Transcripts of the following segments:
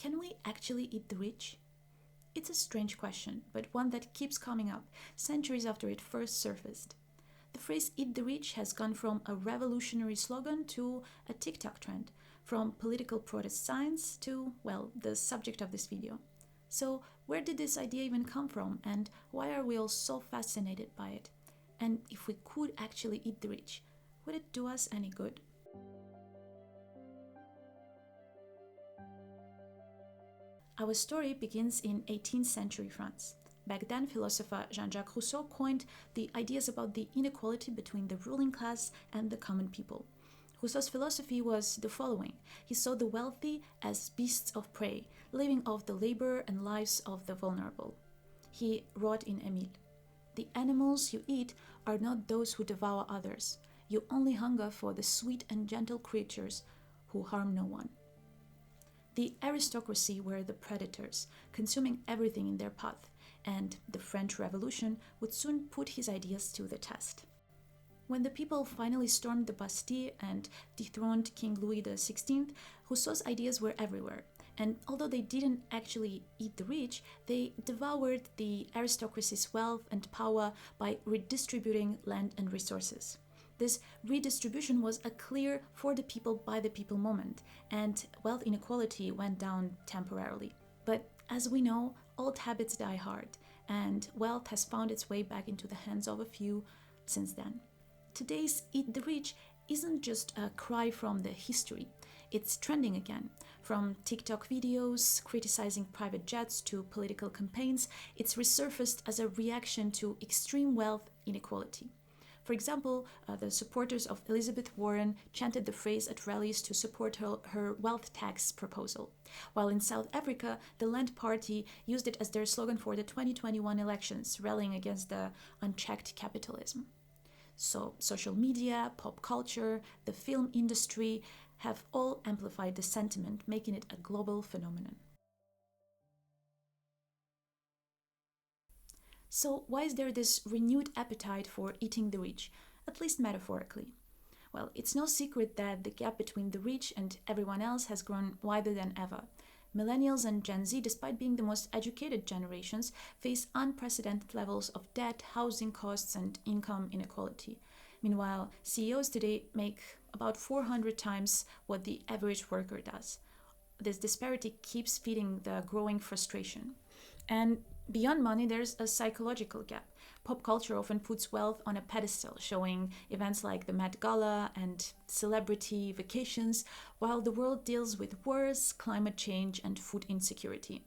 can we actually eat the rich? It's a strange question, but one that keeps coming up centuries after it first surfaced. The phrase "eat the rich" has gone from a revolutionary slogan to a TikTok trend, from political protest signs to, well, the subject of this video. So, where did this idea even come from, and why are we all so fascinated by it? And if we could actually eat the rich, would it do us any good? Our story begins in 18th century France. Back then, philosopher Jean-Jacques Rousseau coined the ideas about the inequality between the ruling class and the common people. Rousseau's philosophy was the following. He saw the wealthy as beasts of prey, living off the labor and lives of the vulnerable. He wrote in Emile, "The animals you eat are not those who devour others. You only hunger for the sweet and gentle creatures who harm no one." The aristocracy were the predators, consuming everything in their path, and the French Revolution would soon put his ideas to the test. When the people finally stormed the Bastille and dethroned King Louis XVI, Rousseau's ideas were everywhere, and although they didn't actually eat the rich, they devoured the aristocracy's wealth and power by redistributing land and resources. This redistribution was a clear for the people by the people moment, and wealth inequality went down temporarily. But as we know, old habits die hard, and wealth has found its way back into the hands of a few since then. Today's "eat the rich" isn't just a cry from the history, it's trending again. From TikTok videos criticizing private jets to political campaigns, it's resurfaced as a reaction to extreme wealth inequality. For example, the supporters of Elizabeth Warren chanted the phrase at rallies to support her wealth tax proposal, while in South Africa, the Land Party used it as their slogan for the 2021 elections, rallying against the unchecked capitalism. So, social media, pop culture, the film industry have all amplified the sentiment, making it a global phenomenon. So why is there this renewed appetite for eating the rich, at least metaphorically? Well, it's no secret that the gap between the rich and everyone else has grown wider than ever. Millennials and Gen Z, despite being the most educated generations, face unprecedented levels of debt, housing costs, and income inequality. Meanwhile, CEOs today make about 400 times what the average worker does. This disparity keeps feeding the growing frustration. And beyond money, there's a psychological gap. Pop culture often puts wealth on a pedestal, showing events like the Met Gala and celebrity vacations, while the world deals with wars, climate change, and food insecurity.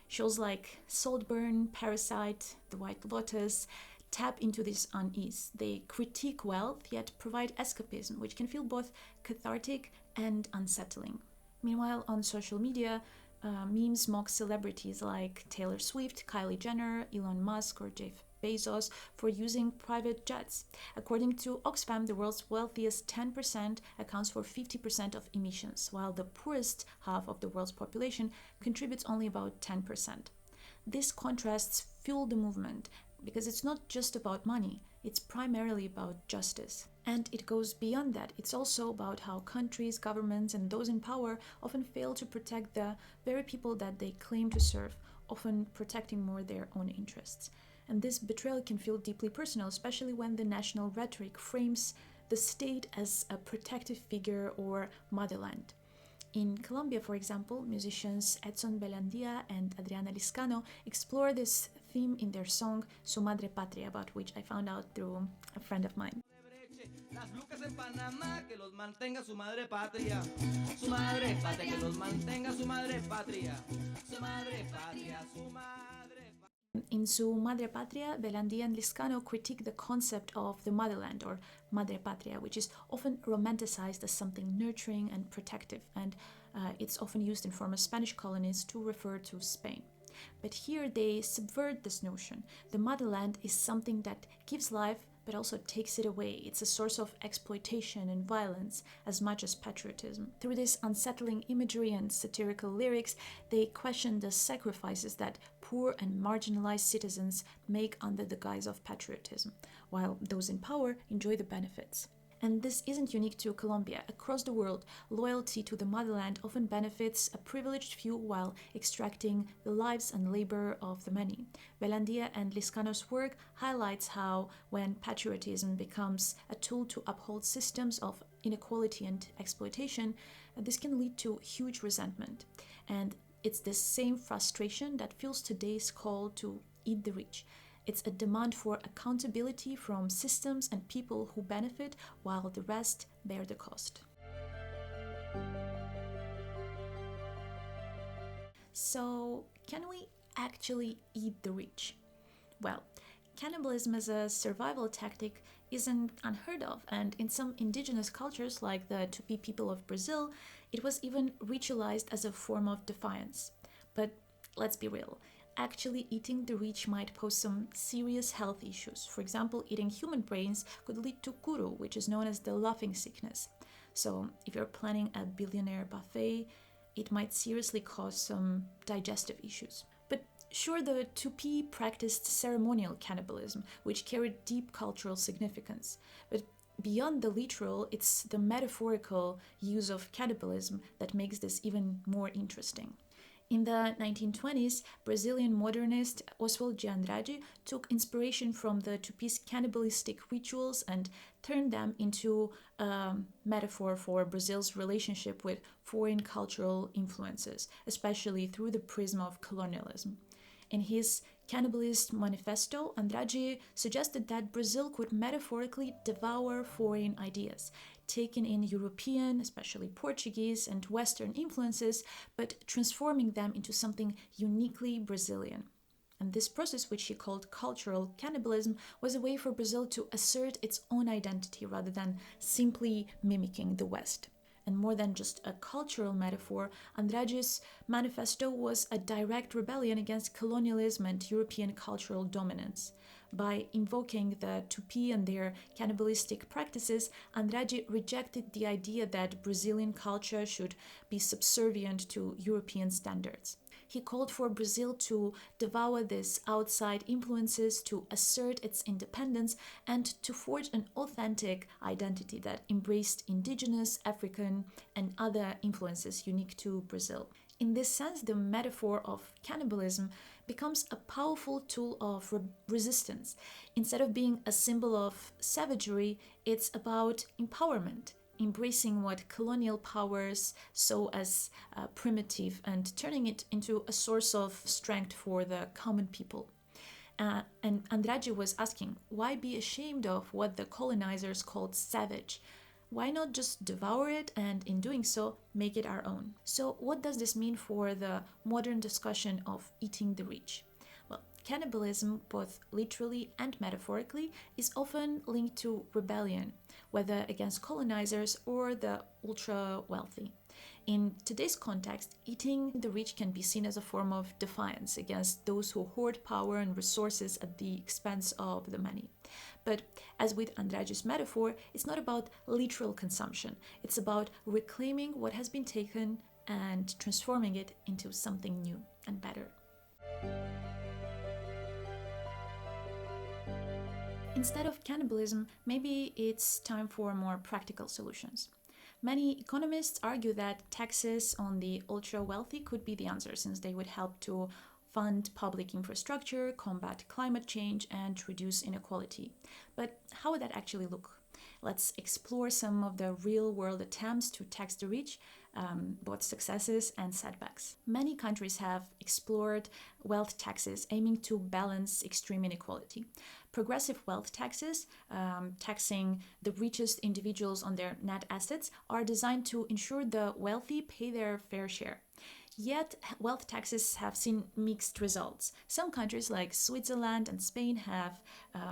Shows like Saltburn, Parasite, The White Lotus tap into this unease. They critique wealth, yet provide escapism, which can feel both cathartic and unsettling. Meanwhile, on social media, memes mock celebrities like Taylor Swift, Kylie Jenner, Elon Musk, or Jeff Bezos for using private jets. According to Oxfam, the world's wealthiest 10% accounts for 50% of emissions, while the poorest half of the world's population contributes only about 10%. These contrasts fuel the movement because it's not just about money, it's primarily about justice. And it goes beyond that. It's also about how countries, governments, and those in power often fail to protect the very people that they claim to serve, often protecting more their own interests. And this betrayal can feel deeply personal, especially when the national rhetoric frames the state as a protective figure or motherland. In Colombia, for example, musicians Edson Belandia and Adriana Liscano explore this theme in their song Su Madre Patria, about which I found out through a friend of mine. Las lucas en Panamá, que los mantenga su madre patria. Su madre patria, que los mantenga su madre patria. Su madre patria, su madre patria. In Su Madre Patria, Belandia and Liscano critique the concept of the motherland, or Madre Patria, which is often romanticized as something nurturing and protective, and it's often used in former Spanish colonies to refer to Spain. But here they subvert this notion. The motherland is something that gives life but also takes it away. It's a source of exploitation and violence as much as patriotism. Through this unsettling imagery and satirical lyrics, they question the sacrifices that poor and marginalized citizens make under the guise of patriotism, while those in power enjoy the benefits. And this isn't unique to Colombia. Across the world, loyalty to the motherland often benefits a privileged few while extracting the lives and labor of the many. Belandia and Liscano's work highlights how, when patriotism becomes a tool to uphold systems of inequality and exploitation, this can lead to huge resentment. And it's this same frustration that fuels today's call to eat the rich. It's a demand for accountability from systems and people who benefit while the rest bear the cost. So, can we actually eat the rich? Well, cannibalism as a survival tactic isn't unheard of, and in some indigenous cultures, like the Tupi people of Brazil, it was even ritualized as a form of defiance. But let's be real. Actually eating the rich might pose some serious health issues. For example, eating human brains could lead to kuru, which is known as the laughing sickness. So if you're planning a billionaire buffet, it might seriously cause some digestive issues. But sure, the Tupi practiced ceremonial cannibalism, which carried deep cultural significance. But beyond the literal, it's the metaphorical use of cannibalism that makes this even more interesting. In the 1920s, Brazilian modernist Oswald de Andrade took inspiration from the Tupi's cannibalistic rituals and turned them into a metaphor for Brazil's relationship with foreign cultural influences, especially through the prism of colonialism. In his Cannibalist Manifesto, Andrade suggested that Brazil could metaphorically devour foreign ideas, taking in European, especially Portuguese and Western influences, but transforming them into something uniquely Brazilian. And this process, which he called cultural cannibalism, was a way for Brazil to assert its own identity rather than simply mimicking the West. And more than just a cultural metaphor, Andrade's manifesto was a direct rebellion against colonialism and European cultural dominance. By invoking the Tupi and their cannibalistic practices, Andrade rejected the idea that Brazilian culture should be subservient to European standards. He called for Brazil to devour these outside influences, to assert its independence, and to forge an authentic identity that embraced indigenous, African, and other influences unique to Brazil. In this sense, the metaphor of cannibalism becomes a powerful tool of resistance. Instead of being a symbol of savagery, it's about empowerment, embracing what colonial powers saw as primitive and turning it into a source of strength for the common people. And Andrade was asking, why be ashamed of what the colonizers called savage? Why not just devour it and, in doing so, make it our own? So what does this mean for the modern discussion of eating the rich? Well, cannibalism, both literally and metaphorically, is often linked to rebellion, whether against colonizers or the ultra-wealthy. In today's context, eating the rich can be seen as a form of defiance against those who hoard power and resources at the expense of the many. But as with Andrade's metaphor, it's not about literal consumption. It's about reclaiming what has been taken and transforming it into something new and better. Instead of cannibalism, maybe it's time for more practical solutions. Many economists argue that taxes on the ultra-wealthy could be the answer, since they would help to fund public infrastructure, combat climate change, and reduce inequality. But how would that actually look? Let's explore some of the real-world attempts to tax the rich, both successes and setbacks. Many countries have explored wealth taxes aiming to balance extreme inequality. Progressive wealth taxes, taxing the richest individuals on their net assets, are designed to ensure the wealthy pay their fair share. Yet, wealth taxes have seen mixed results. Some countries like Switzerland and Spain have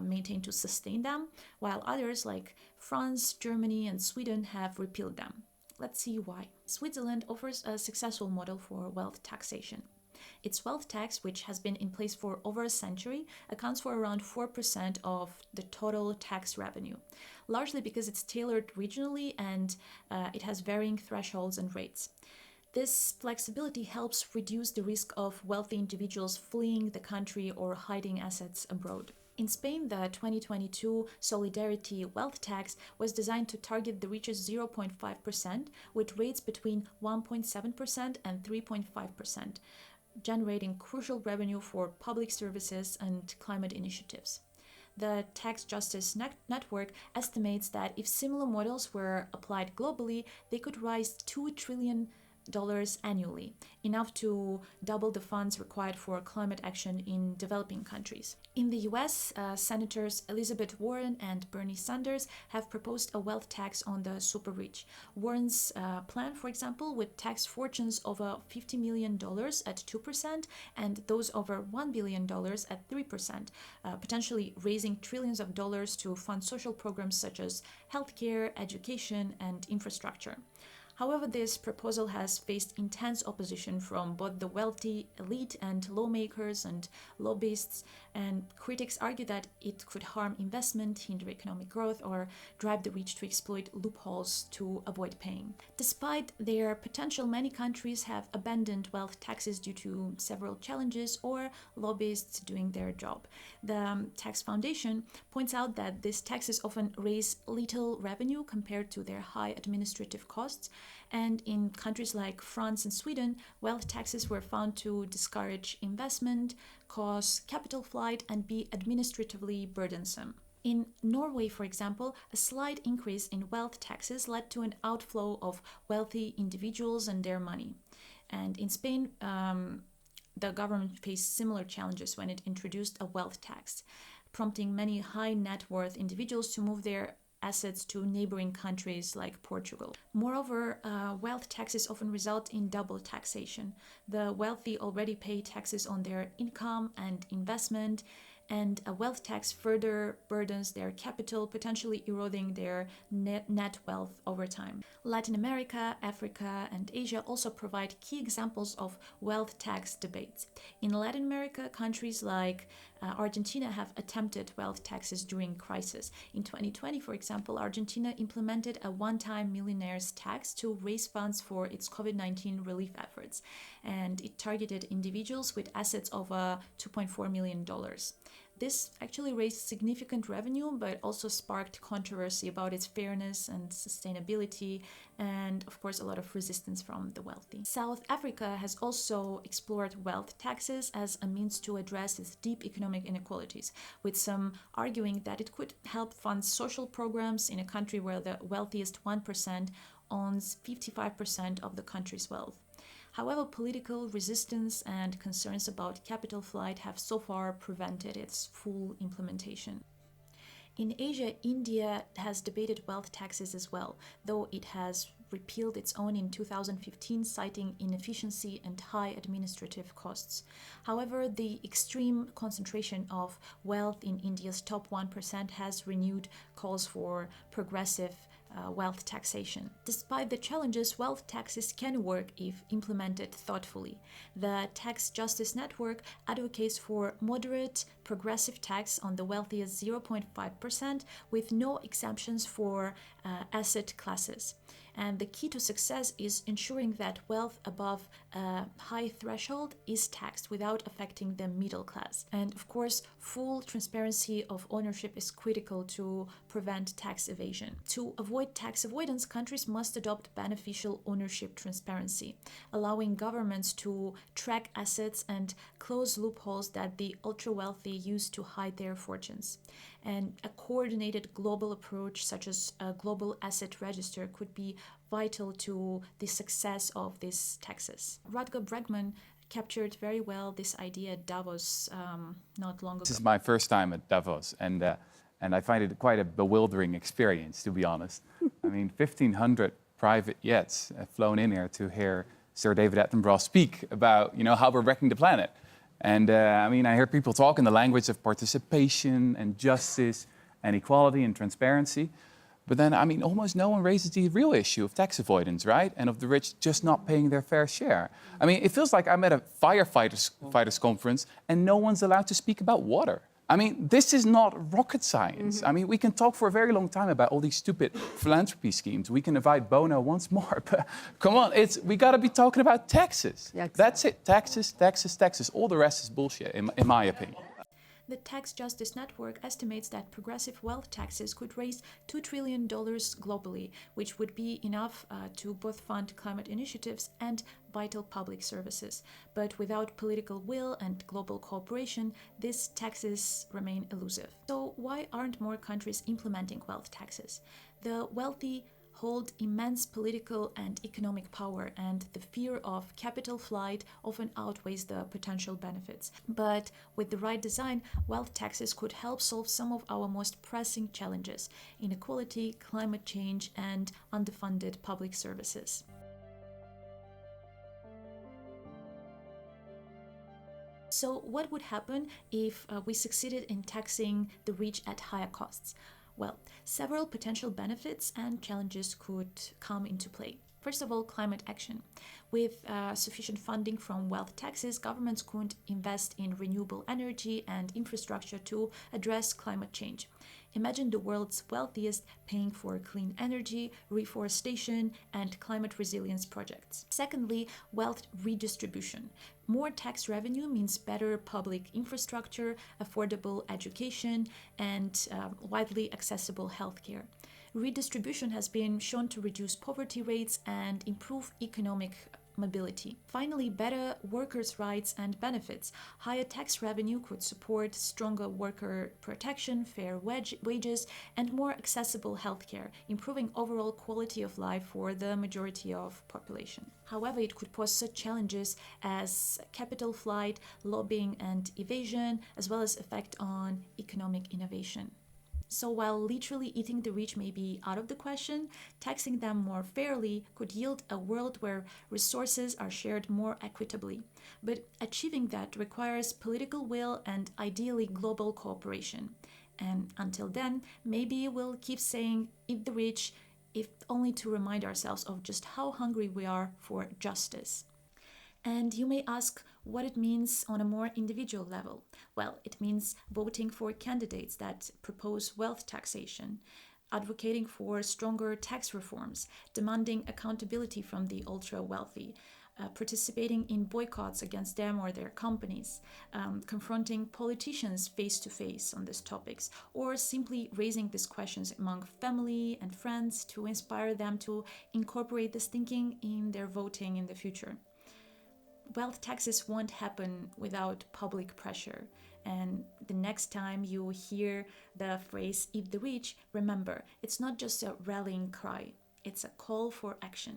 maintained to sustain them, while others like France, Germany, and Sweden have repealed them. Let's see why. Switzerland offers a successful model for wealth taxation. Its wealth tax, which has been in place for over a century, accounts for around 4% of the total tax revenue, largely because it's tailored regionally and it has varying thresholds and rates. This flexibility helps reduce the risk of wealthy individuals fleeing the country or hiding assets abroad. In Spain, the 2022 Solidarity Wealth Tax was designed to target the richest 0.5%, with rates between 1.7% and 3.5%, generating crucial revenue for public services and climate initiatives. The Tax Justice Network estimates that if similar models were applied globally, they could raise $2 trillion annually, enough to double the funds required for climate action in developing countries. In the US, Senators Elizabeth Warren and Bernie Sanders have proposed a wealth tax on the super rich. Warren's plan, for example, would tax fortunes over $50 million at 2% and those over $1 billion at 3%, potentially raising trillions of dollars to fund social programs such as healthcare, education, and infrastructure. However, this proposal has faced intense opposition from both the wealthy elite and lawmakers and lobbyists, and critics argue that it could harm investment, hinder economic growth, or drive the rich to exploit loopholes to avoid paying. Despite their potential, many countries have abandoned wealth taxes due to several challenges or lobbyists doing their job. The Tax Foundation points out that these taxes often raise little revenue compared to their high administrative costs, and in countries like France and Sweden, wealth taxes were found to discourage investment, cause capital flight, and be administratively burdensome. In Norway, for example, a slight increase in wealth taxes led to an outflow of wealthy individuals and their money. And in Spain, the government faced similar challenges when it introduced a wealth tax, prompting many high net worth individuals to move their assets to neighboring countries like Portugal. Moreover, wealth taxes often result in double taxation. The wealthy already pay taxes on their income and investment, and a wealth tax further burdens their capital, potentially eroding their net wealth over time. Latin America, Africa, and Asia also provide key examples of wealth tax debates. In Latin America, countries like Argentina have attempted wealth taxes during crisis. In 2020, for example, Argentina implemented a one-time millionaires tax to raise funds for its COVID-19 relief efforts, and it targeted individuals with assets of $2.4 million. This actually raised significant revenue, but also sparked controversy about its fairness and sustainability, and of course a lot of resistance from the wealthy. South Africa has also explored wealth taxes as a means to address its deep economic inequalities, with some arguing that it could help fund social programs in a country where the wealthiest 1% owns 55% of the country's wealth. However, political resistance and concerns about capital flight have so far prevented its full implementation. In Asia, India has debated wealth taxes as well, though it has repealed its own in 2015, citing inefficiency and high administrative costs. However, the extreme concentration of wealth in India's top 1% has renewed calls for progressive wealth taxation. Despite the challenges, wealth taxes can work if implemented thoughtfully. The Tax Justice Network advocates for moderate, progressive tax on the wealthiest 0.5% with no exemptions for asset classes. And the key to success is ensuring that wealth above a high threshold is taxed without affecting the middle class. And of course, full transparency of ownership is critical to prevent tax evasion. To avoid tax avoidance, countries must adopt beneficial ownership transparency, allowing governments to track assets and close loopholes that the ultra-wealthy use to hide their fortunes. And a coordinated global approach, such as a global asset register, could be vital to the success of these taxes. Rutger Bregman captured very well this idea at Davos not long ago. This is my first time at Davos, and I find it quite a bewildering experience, to be honest. I mean, 1,500 private jets have flown in here to hear Sir David Attenborough speak about, how we're wrecking the planet. And I hear people talk in the language of participation and justice and equality and transparency. But then, almost no one raises the real issue of tax avoidance, right? And of the rich just not paying their fair share. It feels like I'm at a firefighters conference and no one's allowed to speak about water. This is not rocket science. Mm-hmm. We can talk for a very long time about all these stupid philanthropy schemes. We can invite Bono once more, but come on, we got to be talking about taxes. Yeah, exactly. That's it, taxes, taxes, taxes. All the rest is bullshit, in my opinion. The Tax Justice Network estimates that progressive wealth taxes could raise $2 trillion globally, which would be enough to both fund climate initiatives and vital public services. But without political will and global cooperation, these taxes remain elusive. So why aren't more countries implementing wealth taxes? The wealthy hold immense political and economic power, and the fear of capital flight often outweighs the potential benefits. But with the right design, wealth taxes could help solve some of our most pressing challenges: inequality, climate change, and underfunded public services. So what would happen if we succeeded in taxing the rich at higher costs? Well, several potential benefits and challenges could come into play. First of all, climate action. With sufficient funding from wealth taxes, governments could invest in renewable energy and infrastructure to address climate change. Imagine the world's wealthiest paying for clean energy, reforestation, and climate resilience projects. Secondly, wealth redistribution. More tax revenue means better public infrastructure, affordable education, and widely accessible healthcare. Redistribution has been shown to reduce poverty rates and improve economic mobility. Finally, better workers' rights and benefits. Higher tax revenue could support stronger worker protection, fair wages, and more accessible healthcare, improving overall quality of life for the majority of population. However, it could pose such challenges as capital flight, lobbying and evasion, as well as effect on economic innovation. So while literally eating the rich may be out of the question, taxing them more fairly could yield a world where resources are shared more equitably. But achieving that requires political will and ideally global cooperation. And until then, maybe we'll keep saying eat the rich, if only to remind ourselves of just how hungry we are for justice. And you may ask what it means on a more individual level. Well, it means voting for candidates that propose wealth taxation, advocating for stronger tax reforms, demanding accountability from the ultra-wealthy, participating in boycotts against them or their companies, confronting politicians face-to-face on these topics, or simply raising these questions among family and friends to inspire them to incorporate this thinking in their voting in the future. Wealth taxes won't happen without public pressure. And the next time you hear the phrase "eat the rich," remember, it's not just a rallying cry, it's a call for action.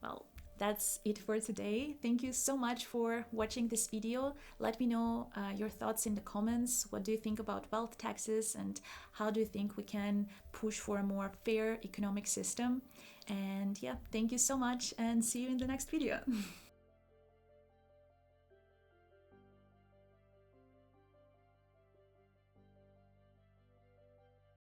Well, that's it for today. Thank you so much for watching this video. Let me know your thoughts in the comments. What do you think about wealth taxes, and how do you think we can push for a more fair economic system? And yeah, thank you so much, and see you in the next video.